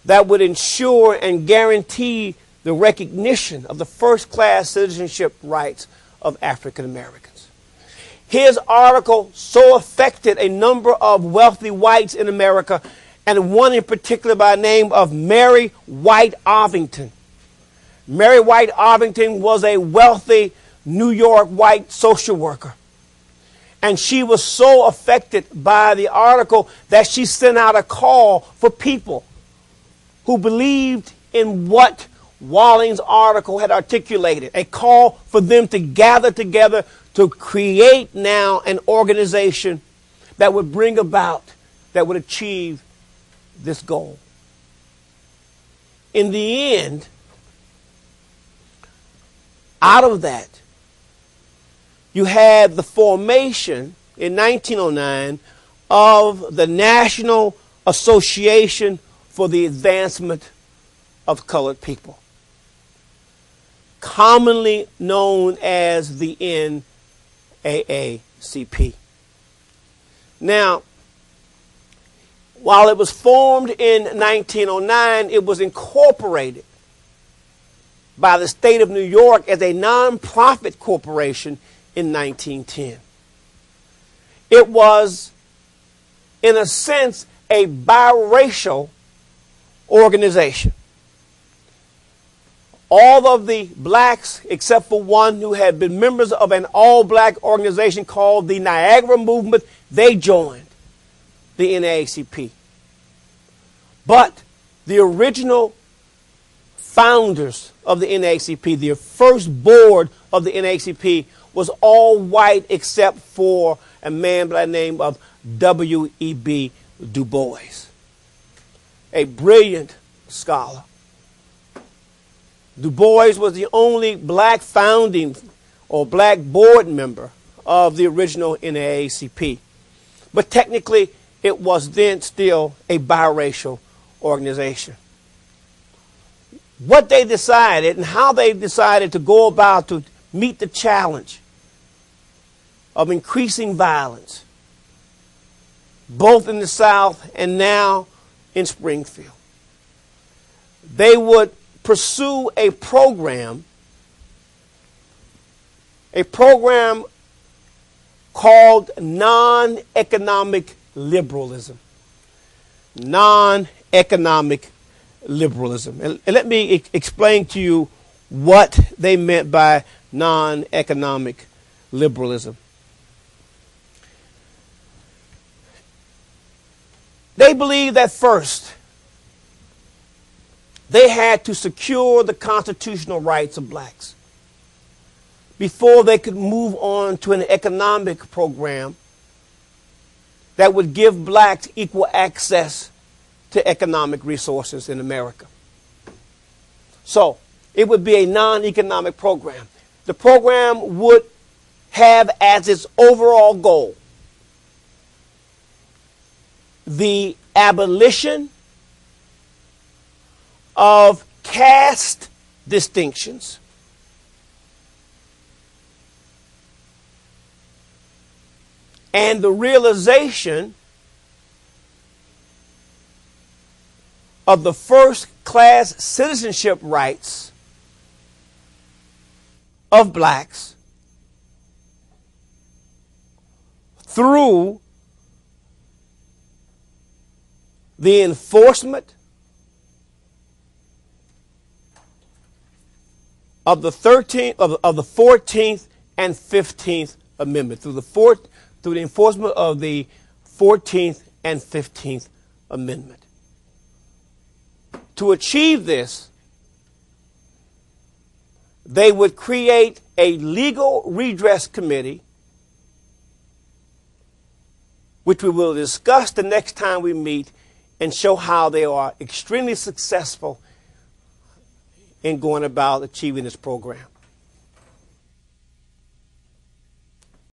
that would ensure and guarantee the recognition of the first-class citizenship rights of African Americans. His article so affected a number of wealthy whites in America, and one in particular by the name of Mary White Arvington. Mary White Arvington was a wealthy New York white social worker. And she was so affected by the article that she sent out a call for people who believed in what Walling's article had articulated. A call for them to gather together to create now an organization that would bring about, that would achieve this goal. In the end, out of that, you had the formation in 1909 of the National Association for the Advancement of Colored People, commonly known as the NAACP. Now, while it was formed in 1909, it was incorporated by the state of New York as a nonprofit corporation in 1910. It was, in a sense, a biracial organization. All of the blacks, except for one who had been members of an all-black organization called the Niagara Movement, they joined the NAACP. But the original founders of the NAACP, the first board of the NAACP, was all white except for a man by the name of W.E.B. Du Bois, a brilliant scholar. Du Bois was the only black founding or black board member of the original NAACP. But technically, it was then still a biracial organization. What they decided and how they decided to go about to meet the challenge of increasing violence, both in the South and now in Springfield. They would pursue a program called non-economic liberalism. Non-economic liberalism. And let me explain to you what they meant by non-economic liberalism. They believed that first, they had to secure the constitutional rights of blacks before they could move on to an economic program that would give blacks equal access to economic resources in America. So it would be a non-economic program. The program would have as its overall goal the abolition of caste distinctions, and the realization of the first-class citizenship rights of blacks through the enforcement of the 14th and 15th Amendment, through the enforcement of the 14th and 15th Amendment. To achieve this, they would create a legal redress committee, which we will discuss the next time we meet and show how they are extremely successful in going about achieving this program.